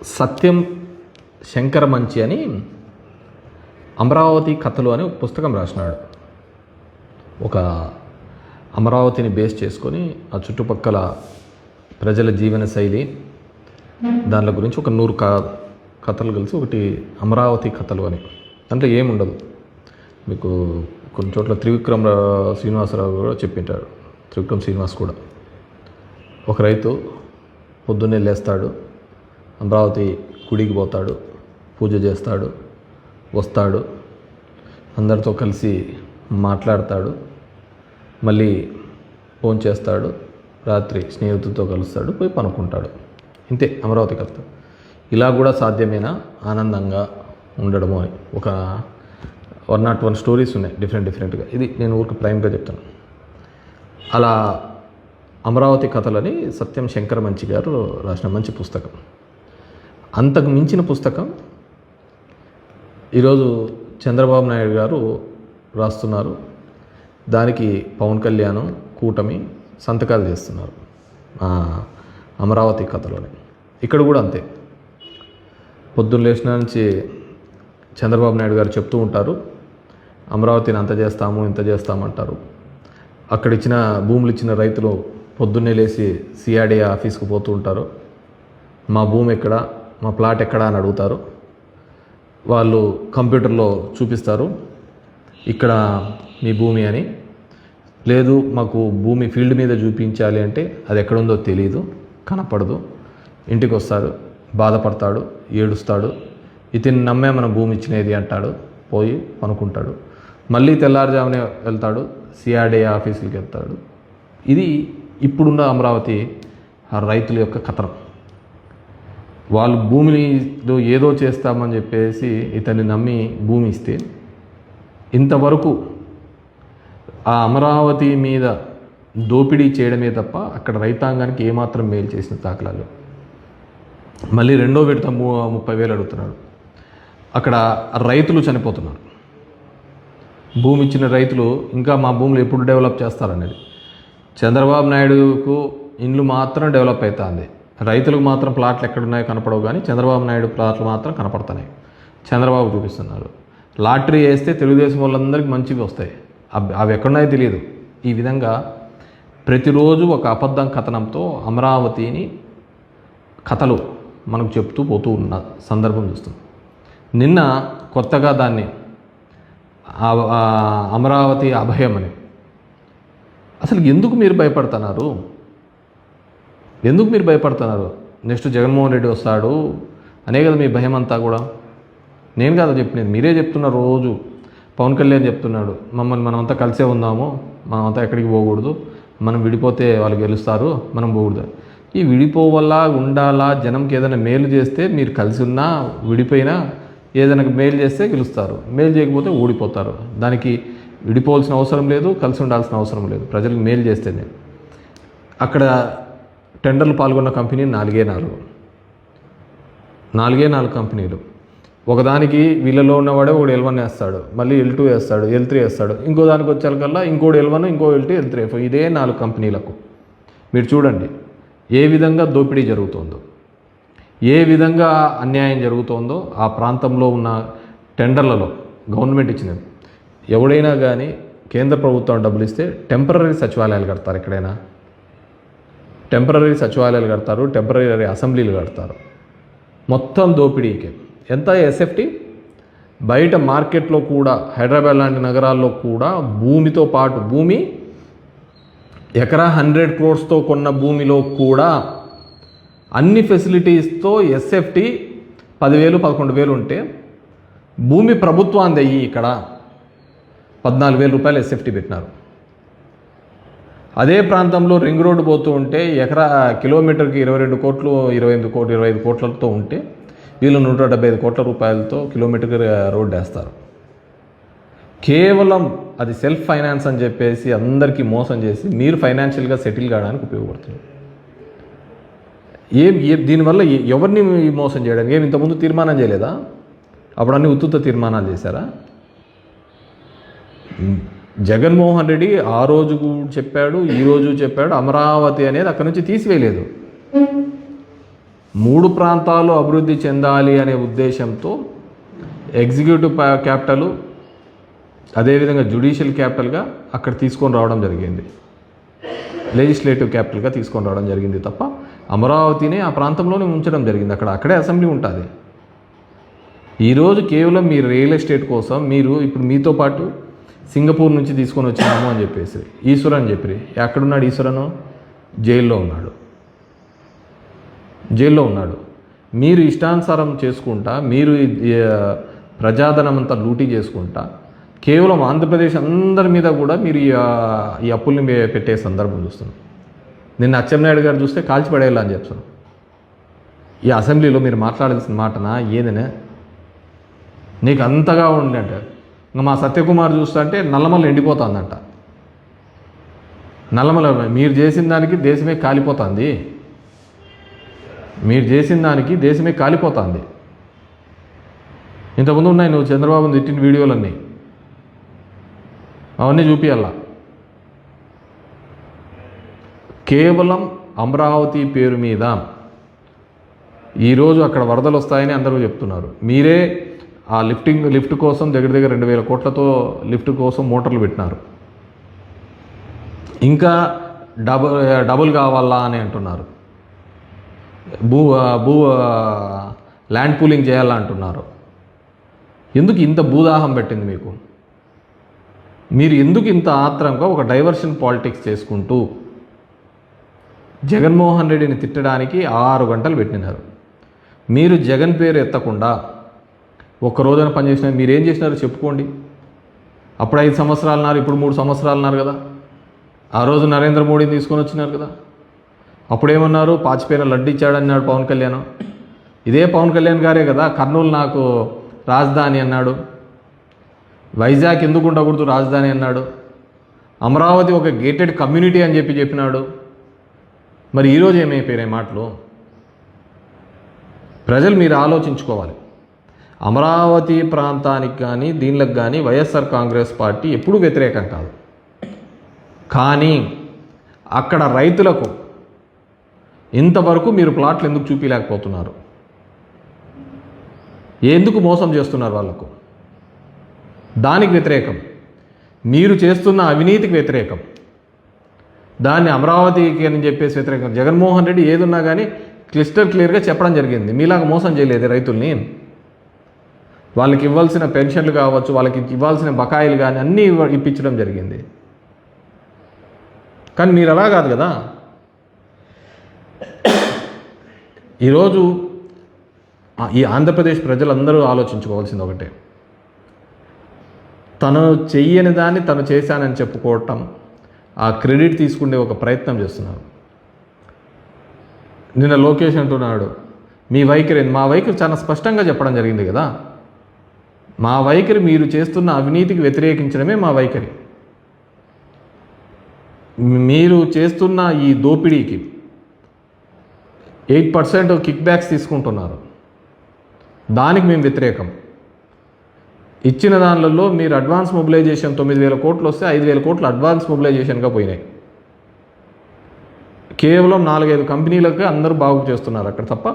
సత్యం శంకరమంచి అని అమరావతి కథలు అని ఒక పుస్తకం రాసినాడు. ఒక అమరావతిని బేస్ చేసుకొని ఆ చుట్టుపక్కల ప్రజల జీవన శైలి దానిల గురించి ఒక 100 కథలు కలిసి ఒకటి అమరావతి కథలు అని. దాంట్లో ఏముండదు, మీకు కొన్ని చోట్ల త్రివిక్రమ్ శ్రీనివాసరావు కూడా చెప్పింటాడు. త్రివిక్రమ్ శ్రీనివాస్ కూడా ఒక రైతు పొద్దున్నే లేస్తాడు, అమరావతి గుడికి పోతాడు, పూజ చేస్తాడు, వస్తాడు, అందరితో కలిసి మాట్లాడతాడు, మళ్ళీ ఫోన్ చేస్తాడు, రాత్రి స్నేహితులతో కలుస్తాడు, పోయి పనుకుంటాడు. ఇంతే అమరావతి కథ. ఇలా కూడా సాధ్యమేనా ఆనందంగా ఉండడము అని ఒక 101 స్టోరీస్ ఉన్నాయి డిఫరెంట్గా. ఇది నేను ఊరికి ప్రైమ్గా చెప్తాను. అలా అమరావతి కథలని సత్యం శంకరమంచి గారు రాసిన మంచి పుస్తకం. అంతకు మించిన పుస్తకం ఈరోజు చంద్రబాబు నాయుడు గారు రాస్తున్నారు. దానికి పవన్ కళ్యాణ్ కూటమి సంతకాలు చేస్తున్నారు అమరావతి కథలోనే. ఇక్కడ కూడా అంతే. పొద్దున్న లేచిన నుంచి చంద్రబాబు నాయుడు గారు చెప్తూ ఉంటారు, అమరావతిని అంత చేస్తాము ఇంత చేస్తామంటారు. అక్కడ ఇచ్చిన భూములు ఇచ్చిన రైతులు పొద్దున్నే లేచి సిఆర్డీ ఆఫీస్కి పోతూ ఉంటారు. మా భూమి ఎక్కడ, మా ప్లాట్ ఎక్కడ అని అడుగుతారు. వాళ్ళు కంప్యూటర్లో చూపిస్తారు, ఇక్కడ మీ భూమి అని. లేదు, మాకు భూమి ఫీల్డ్ మీద చూపించాలి అంటే అది ఎక్కడుందో తెలియదు, కనపడదు. ఇంటికి వస్తాడు, బాధపడతాడు, ఏడుస్తాడు. ఇతన్ని నమ్మే మన భూమి ఇచ్చినది అంటాడు, పోయి పనుకుంటాడు. మళ్ళీ తెల్లారుజామునే వెళ్తాడు, సిఆర్డీ ఆఫీసులకి వెళ్తాడు. ఇది ఇప్పుడున్న అమరావతి రైతుల యొక్క కథనం. వాళ్ళు భూమిలో ఏదో చేస్తామని చెప్పేసి ఇతన్ని నమ్మి భూమి ఇస్తే ఇంతవరకు ఆ అమరావతి మీద దోపిడీ చేయడమే తప్ప అక్కడ రైతాంగానికి ఏమాత్రం మేలు చేసిన దాఖలాలు. మళ్ళీ రెండో విడత 30,000 అడుగుతున్నాడు. అక్కడ రైతులు చనిపోతున్నారు. భూమి ఇచ్చిన రైతులు ఇంకా మా భూములు ఎప్పుడు డెవలప్ చేస్తారనేది. చంద్రబాబు నాయుడుకు ఇండ్లు మాత్రం డెవలప్ అవుతుంది, రైతులకు మాత్రం ప్లాట్లు ఎక్కడున్నాయో కనపడవు. కానీ చంద్రబాబు నాయుడు ప్లాట్లు మాత్రం కనపడుతున్నాయి. చంద్రబాబు చూపిస్తున్నారు. లాటరీ వేస్తే తెలుగుదేశం వాళ్ళందరికీ మంచివి వస్తాయి, అవి ఎక్కడున్నాయో తెలియదు. ఈ విధంగా ప్రతిరోజు ఒక అబద్ధం కథనంతో అమరావతిని కథలు మనకు చెప్తూ పోతూ ఉన్న సందర్భం చూస్తాం. నిన్న కొత్తగా దాన్ని అమరావతి అభయం అని. అసలు ఎందుకు మీరు భయపడుతున్నారు? నెక్స్ట్ జగన్మోహన్ రెడ్డి వస్తాడు అనే కదా మీ భయం అంతా కూడా. నేను కాదు చెప్పినది, మీరే చెప్తున్నారు. రోజు పవన్ కళ్యాణ్ చెప్తున్నాడు, మమ్మల్ని మనమంతా కలిసే ఉందాము, మనమంతా ఎక్కడికి పోకూడదు, మనం విడిపోతే వాళ్ళు గెలుస్తారు, మనం పోకూడదు. ఈ విడిపోవల్లా ఉండాలా, జనంకి ఏదైనా మేలు చేస్తే మీరు కలిసి ఉన్నా విడిపోయినా ఏదైనా మేలు చేస్తే గెలుస్తారు, మేలు చేయకపోతే ఓడిపోతారు. దానికి విడిపోవాల్సిన అవసరం లేదు, కలిసి ఉండాల్సిన అవసరం లేదు. ప్రజలకు మేలు చేస్తేనే. అక్కడ టెండర్లు పాల్గొన్న కంపెనీ 4 కంపెనీలు. ఒకదానికి వీళ్ళలో ఉన్నవాడే ఒకడు L1 వేస్తాడు, మళ్ళీ L2 వేస్తాడు, L3 వేస్తాడు. ఇంకో దానికి వచ్చేకల్లా ఇంకోటి L1, ఇంకో L2, L3. ఇదే 4 కంపెనీలకు. మీరు చూడండి ఏ విధంగా దోపిడీ జరుగుతుందో, ఏ విధంగా అన్యాయం జరుగుతోందో. ఆ ప్రాంతంలో ఉన్న టెండర్లలో గవర్నమెంట్ ఇచ్చినవి. ఎవడైనా కానీ కేంద్ర ప్రభుత్వం డబ్బులు ఇస్తే టెంపరరీ సచివాలయాలు కడతారు. ఎక్కడైనా టెంపరరీ సచివాలయాలు కడతారు, టెంపరరీ అసెంబ్లీలు కడతారు. మొత్తం దోపిడీకి. ఎంత ఎస్ఎఫ్టీ బయట మార్కెట్లో కూడా, హైదరాబాద్ లాంటి నగరాల్లో కూడా భూమితో పాటు, భూమి ఎకరా 100 crores కొన్న భూమిలో కూడా అన్ని ఫెసిలిటీస్తో ఎస్ఎఫ్టీ 10,000, 11,000 ఉంటే భూమి ప్రభుత్వాన్ని అయ్యి ఇక్కడ 14,000 రూపాయలు ఎస్ఎఫ్టీ పెట్టినారు. అదే ప్రాంతంలో రింగ్ రోడ్డు పోతూ ఉంటే కిలోమీటర్కి 22 కోట్లు, 25 కోట్లతో ఉంటే వీళ్ళు 175 కోట్ల రూపాయలతో కిలోమీటర్కి రోడ్డు వేస్తారు. కేవలం అది సెల్ఫ్ ఫైనాన్స్ అని చెప్పేసి అందరికీ మోసం చేసి మీరు ఫైనాన్షియల్గా సెటిల్ కావడానికి ఉపయోగపడుతుంది. దీనివల్ల ఎవరిని మోసం చేయడానికి? ఇంతకుముందు తీర్మానం చేయలేదా? అప్పుడు అన్ని ఉత్తుత్త తీర్మానాలు చేశారా? జగన్మోహన్ రెడ్డి ఆ రోజు చెప్పాడు, ఈరోజు చెప్పాడు, అమరావతి అనేది అక్కడి నుంచి తీసివేయలేదు. 3 ప్రాంతాలు అభివృద్ధి చెందాలి అనే ఉద్దేశంతో ఎగ్జిక్యూటివ్ క్యాపిటల్ అదేవిధంగా జ్యుడిషియల్ క్యాపిటల్గా అక్కడ తీసుకొని రావడం జరిగింది, లెజిస్లేటివ్ క్యాపిటల్గా తీసుకొని రావడం జరిగింది తప్ప అమరావతిని ఆ ప్రాంతంలోనే ఉంచడం జరిగింది. అక్కడే అసెంబ్లీ ఉంటుంది. ఈరోజు కేవలం మీరు రియల్ ఎస్టేట్ కోసం మీరు ఇప్పుడు మీతో పాటు సింగపూర్ నుంచి తీసుకొని వచ్చినాము అని చెప్పేసి ఈశ్వర్ అని చెప్పి ఎక్కడున్నాడు? ఈశ్వరను జైల్లో ఉన్నాడు. మీరు ఇష్టానుసారం చేసుకుంటా, మీరు ప్రజాధనం అంతా లూటీ చేసుకుంటా, కేవలం ఆంధ్రప్రదేశ్ అందరి మీద కూడా మీరు ఈ అప్పుల్ని పెట్టే సందర్భం చూస్తున్నాం. నిన్న అచ్చెన్నాయుడు గారు చూస్తే కాల్చిపడేయాలని అని చెప్తున్నాం. ఈ అసెంబ్లీలో మీరు మాట్లాడాల్సిన మాటనా ఏదైనా నీకు అంతగా ఉండంట. ఇంకా మా సత్యకుమార్ చూస్తా అంటే నల్లమల్ల ఎండిపోతుందంట. నల్లమల్ల మీరు చేసిన దానికి దేశమే కాలిపోతుంది. ఇంతకుముందు ఉన్నాయి నువ్వు చంద్రబాబుని తిట్టిన వీడియోలన్నీ, అవన్నీ చూపియాలా. కేవలం అమరావతి పేరు మీద ఈరోజు అక్కడ వరదలు వస్తాయని అందరూ చెప్తున్నారు. మీరే ఆ లిఫ్ట్ కోసం దగ్గర 2,000 కోట్లతో లిఫ్ట్ కోసం మోటార్లు పెట్టినారు. ఇంకా డబుల్ కావాలా అని అంటున్నారు. ల్యాండ్ పూలింగ్ చేయాలా అంటున్నారు. ఎందుకు ఇంత భూదాహం పెట్టింది మీకు? మీరు ఎందుకు ఇంత ఆత్రంగా ఒక డైవర్షన్ పాలిటిక్స్ చేసుకుంటూ జగన్మోహన్ రెడ్డిని తిట్టడానికి 6 గంటలు పెట్టినారు? మీరు జగన్ పేరు ఎత్తకుండా ఒక్క రోజున పనిచేసినారు. మీరేం చేసినారో చెప్పుకోండి. అప్పుడు 5 సంవత్సరాలు ఉన్నారు, ఇప్పుడు 3 సంవత్సరాలు ఉన్నారు కదా. ఆ రోజు నరేంద్ర మోడీని తీసుకొని వచ్చినారు కదా. అప్పుడేమన్నారు? పాచిపోయిన లడ్డు ఇచ్చాడన్నాడు పవన్ కళ్యాణ్. ఇదే పవన్ కళ్యాణ్ గారే కదా కర్నూలు నాకు రాజధాని అన్నాడు, వైజాగ్ ఎందుకు ఉండకూడదు రాజధాని అన్నాడు, అమరావతి ఒక గేటెడ్ కమ్యూనిటీ అని చెప్పినాడు. మరి ఈరోజు ఏమైపోయినాయి మాటలు? ప్రజలు మీరు ఆలోచించుకోవాలి. అమరావతి ప్రాంతానికి కానీ దీనికి కానీ వైఎస్ఆర్ కాంగ్రెస్ పార్టీ ఎప్పుడూ వ్యతిరేకం కాదు. కానీ అక్కడ రైతులకు ఇంతవరకు మీరు ప్లాట్లు ఎందుకు చూపించలేకపోతున్నారు? ఎందుకు మోసం చేస్తున్నారు వాళ్ళకు? దానికి వ్యతిరేకం. మీరు చేస్తున్న అవినీతికి వ్యతిరేకం. దాన్ని అమరావతికి అని చెప్పేసి వ్యతిరేకం. జగన్మోహన్ రెడ్డి ఏదున్నా కానీ క్లియర్గా చెప్పడం జరిగింది. మీలాగా మోసం చేయలేదు రైతుల్ని. వాళ్ళకి ఇవ్వాల్సిన పెన్షన్లు కావచ్చు, వాళ్ళకి ఇవ్వాల్సిన బకాయిలు కానీ అన్నీ ఇప్పించడం జరిగింది. కానీ మీరు అలా కాదు కదా. ఈరోజు ఈ ఆంధ్రప్రదేశ్ ప్రజలందరూ ఆలోచించుకోవాల్సింది ఒకటే, తను చెయ్యని దాన్ని తను చేశానని చెప్పుకోవటం, ఆ క్రెడిట్ తీసుకునే ఒక ప్రయత్నం చేస్తున్నారు. నిన్న లోకేష్ అంటున్నాడు మీ వైఖరి, మా వైఖరి చాలా స్పష్టంగా చెప్పడం జరిగింది కదా. మా వైఖరి మీరు చేస్తున్న అవినీతికి వ్యతిరేకించడమే మా వైఖరి. మీరు చేస్తున్న ఈ దోపిడీకి 8% కిక్ బ్యాక్స్ తీసుకుంటున్నారు, దానికి మేము వ్యతిరేకం. ఇచ్చిన దానిలో మీరు అడ్వాన్స్ మొబిలైజేషన్ 9,000 కోట్లు వస్తే 5,000 కోట్లు అడ్వాన్స్ మొబిలైజేషన్గా పోయినాయి. కేవలం 4-5 కంపెనీలకే అందరూ బాగు చేస్తున్నారు అక్కడ తప్ప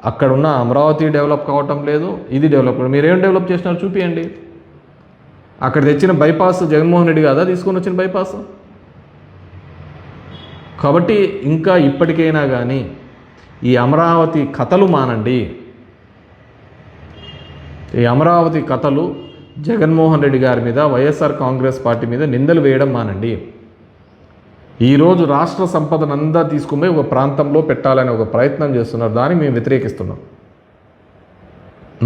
అక్కడ ఉన్న అమరావతి డెవలప్ కావటం లేదు. ఇది డెవలప్. మీరేం డెవలప్ చేసినారో చూపియండి. అక్కడ తెచ్చిన బైపాస్ జగన్మోహన్ రెడ్డి కాదా తీసుకొని వచ్చిన బైపాస్? కాబట్టి ఇంకా ఇప్పటికైనా కానీ ఈ అమరావతి కథలు మానండి. ఈ అమరావతి కథలు జగన్మోహన్ రెడ్డి గారి మీద, వైఎస్ఆర్ కాంగ్రెస్ పార్టీ మీద నిందలు వేయడం మానండి. ఈరోజు రాష్ట్ర సంపదనంతా తీసుకుపోయి ఒక ప్రాంతంలో పెట్టాలని ఒక ప్రయత్నం చేస్తున్నారు. దాన్ని మేము వ్యతిరేకిస్తున్నాం.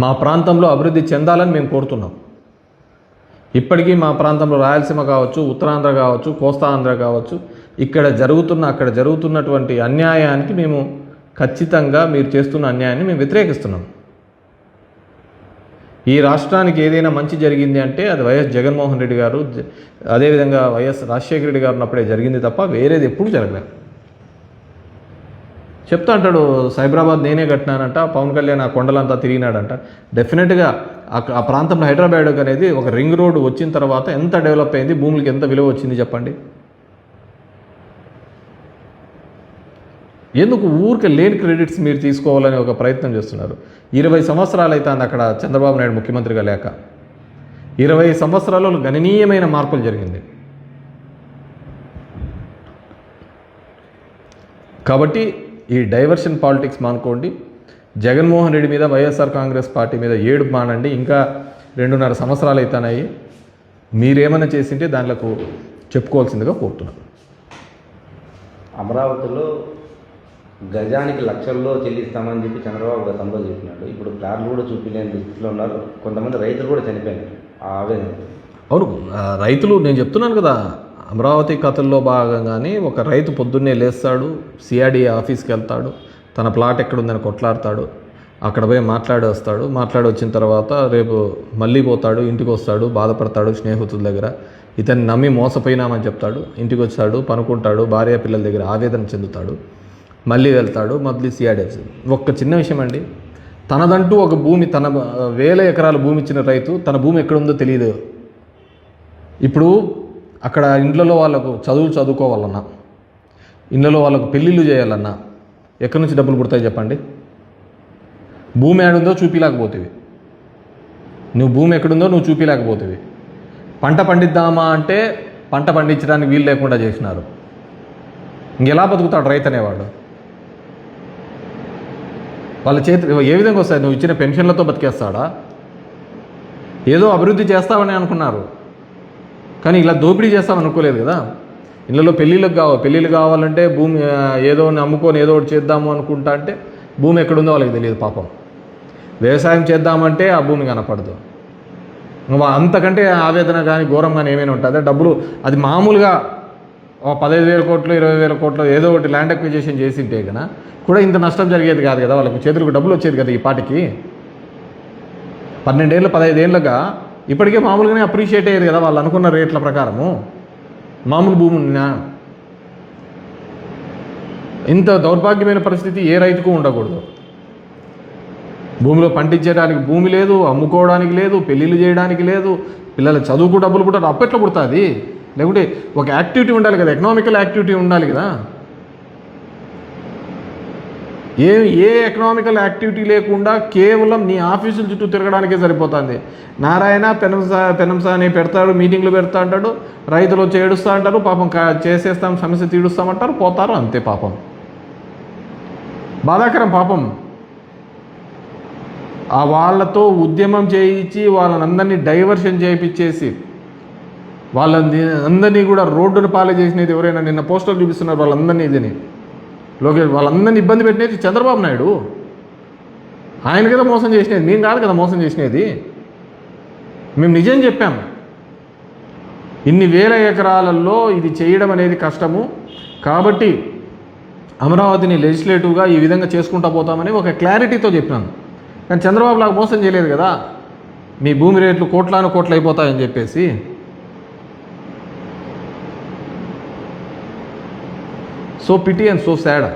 మా ప్రాంతంలో అభివృద్ధి చెందాలని మేము కోరుతున్నాం. ఇప్పటికీ మా ప్రాంతంలో రాయలసీమ కావచ్చు, ఉత్తరాంధ్ర కావచ్చు, కోస్తా ఆంధ్ర కావచ్చు, అక్కడ జరుగుతున్నటువంటి అన్యాయానికి మేము ఖచ్చితంగా మీరు చేస్తున్న అన్యాయాన్ని మేము వ్యతిరేకిస్తున్నాం. ఈ రాష్ట్రానికి ఏదైనా మంచి జరిగింది అంటే అది వైఎస్ జగన్మోహన్ రెడ్డి గారు, అదేవిధంగా వైఎస్ రాజశేఖర రెడ్డి గారు ఉన్నప్పుడే జరిగింది తప్ప వేరేది ఎప్పుడు జరగలేదు. చెప్తా అంటాడు సైబరాబాద్ నేనే కట్టినానంట, పవన్ కళ్యాణ్ ఆ కొండలంతా తిరిగినాడంట. డెఫినెట్గా ఆ ప్రాంతంలో హైదరాబాద్ అనేది ఒక రింగ్ రోడ్డు వచ్చిన తర్వాత ఎంత డెవలప్ అయింది, భూములకి ఎంత విలువ వచ్చింది చెప్పండి. ఎందుకు ఊరికే లేని క్రెడిట్స్ మీరు తీసుకోవాలని ఒక ప్రయత్నం చేస్తున్నారు? 20 సంవత్సరాలు అయితే అక్కడ చంద్రబాబు నాయుడు ముఖ్యమంత్రిగా లేక 20 సంవత్సరాలలో గణనీయమైన మార్పులు జరిగింది. కాబట్టి ఈ డైవర్షన్ పాలిటిక్స్ మానుకోండి. జగన్మోహన్ రెడ్డి మీద, వైఎస్ఆర్ కాంగ్రెస్ పార్టీ మీద ఏడుపు మానండి. ఇంకా 2.5 సంవత్సరాలు అవుతాయి. మీరేమైనా చేసింటే దాంట్లో చెప్పుకోవాల్సిందిగా కోరుతున్నాను. అమరావతిలో గజానికి లక్షల్లో చెల్లిస్తామని చెప్పి చంద్రబాబు గతంలో చెప్పినాడు. ఇప్పుడు ప్లాట్లు కూడా చూపించలేని స్థితిలో ఉన్నారు. కొంతమంది రైతులు కూడా చనిపోయినారు. ఆ ఆవేదన. అవును, రైతులు, నేను చెప్తున్నాను కదా, అమరావతి కథల్లో భాగంగానే ఒక రైతు పొద్దున్నే లేస్తాడు, సిఆర్డీ ఆఫీస్కి వెళ్తాడు, తన ప్లాట్ ఎక్కడుందని కొట్లాడతాడు, అక్కడ పోయి మాట్లాడి వస్తాడు. మాట్లాడి వచ్చిన తర్వాత రేపు మళ్ళీ పోతాడు, ఇంటికి వస్తాడు, బాధపడతాడు స్నేహితుల దగ్గర, ఇతన్ని నమ్మి మోసపోయినామని చెప్తాడు. ఇంటికి వచ్చాడు, పనుకుంటాడు, భార్య పిల్లల దగ్గర ఆవేదన చెందుతాడు, మళ్ళీ వెళ్తాడు, మళ్ళీ సిఆర్డీ. ఒక్క చిన్న విషయం అండి, తనదంటూ ఒక భూమి, తన 1000 ఎకరాల భూమి ఇచ్చిన రైతు తన భూమి ఎక్కడుందో తెలియదు. ఇప్పుడు అక్కడ ఇండ్లలో వాళ్ళకు చదువుకోవాలన్నా, ఇళ్ళలో వాళ్ళకు పెళ్ళిళ్ళు చేయాలన్నా ఎక్కడి నుంచి డబ్బులు పుడతాయి చెప్పండి? భూమి ఏడుందో చూపించలేకపోతేవి, నువ్వు భూమి ఎక్కడుందో నువ్వు చూపించలేకపోతేవి. పంట పండిద్దామా అంటే పంట పండించడానికి వీలు లేకుండా చేసినారు. ఇంకెలా బతుకుతాడు రైతు అనేవాడు? వాళ్ళ చేతి ఏ విధంగా వస్తాయి? నువ్వు ఇచ్చిన పెన్షన్లతో బతికేస్తాడా? ఏదో అభివృద్ధి చేస్తావని అనుకున్నారు, కానీ ఇలా దోపిడీ చేస్తామనుకోలేదు కదా. ఇళ్ళలో పెళ్ళిళ్ళు కావాలంటే భూమి ఏదో అమ్ముకొని ఏదో ఒకటి చేద్దాము అనుకుంటా అంటే భూమి ఎక్కడుందో వాళ్ళకి తెలియదు పాపం. వ్యవసాయం చేద్దామంటే ఆ భూమి కనపడదు. అంతకంటే ఆవేదన కానీ ఘోరం కానీ ఏమైనా ఉంటుంది? డబ్బులు అది మామూలుగా 15,000 కోట్లు 20,000 కోట్లు ఏదో ఒకటి ల్యాండ్ అక్విజిషన్ చేసింటే కన్నా కూడా ఇంత నష్టం జరిగేది కాదు కదా. వాళ్ళకి చేతులకు డబ్బులు వచ్చేది కదా. ఈ పాటికి 12 ఏళ్ళు 15 ఏళ్ళుగా ఇప్పటికే మామూలుగానే అప్రిషియేట్ అయ్యేది కదా వాళ్ళు అనుకున్న రేట్ల ప్రకారము. మామూలు భూమి ఉన్నా ఇంత దౌర్భాగ్యమైన పరిస్థితి ఏ రైతుకు ఉండకూడదు. భూమిలో పండించడానికి భూమి లేదు, అమ్ముకోవడానికి లేదు, పెళ్ళిళ్ళు చేయడానికి లేదు, పిల్లల చదువుకు డబ్బులు పుట్టారు. అప్పట్లో పుడుతుంది. లేకుంటే ఒక యాక్టివిటీ ఉండాలి కదా, ఎకనామికల్ యాక్టివిటీ ఉండాలి కదా. ఏ ఎకనామికల్ యాక్టివిటీ లేకుండా కేవలం నీ ఆఫీసుల చుట్టూ తిరగడానికే సరిపోతుంది. నారాయణ పెనంసా అని పెడతాడు, మీటింగ్లు పెడతా అంటాడు, రైతులు వచ్చి ఏడుస్తూ అంటారు, పాపం చేసేస్తాం, సమస్య తీడుస్తామంటారు, పోతారు, అంతే. పాపం బాధాకరం. పాపం ఆ వాళ్ళతో ఉద్యమం చేయించి వాళ్ళనందరినీ డైవర్షన్ చేయించేసి వాళ్ళందరినీ కూడా రోడ్డును పాలే చేసినది ఎవరైనా నిన్న పోస్టర్లు చూపిస్తున్నారు వాళ్ళందరినీ. ఇదని లోకేష్ వాళ్ళందరినీ ఇబ్బంది పెట్టినది చంద్రబాబు నాయుడు. ఆయన కదా మోసం చేసినది, మేము కాదు కదా మోసం చేసినది. మేము నిజం చెప్పాము. ఇన్ని వేల ఎకరాలలో ఇది చేయడం అనేది కష్టము, కాబట్టి అమరావతిని లెజిస్లేటివ్గా ఈ విధంగా చేసుకుంటూ పోతామని ఒక క్లారిటీతో చెప్పినాను. కానీ చంద్రబాబు లాగా మోసం చేయలేదు కదా. మీ భూమి రేట్లు కోట్లు అయిపోతాయని చెప్పేసి. So pity and so sad.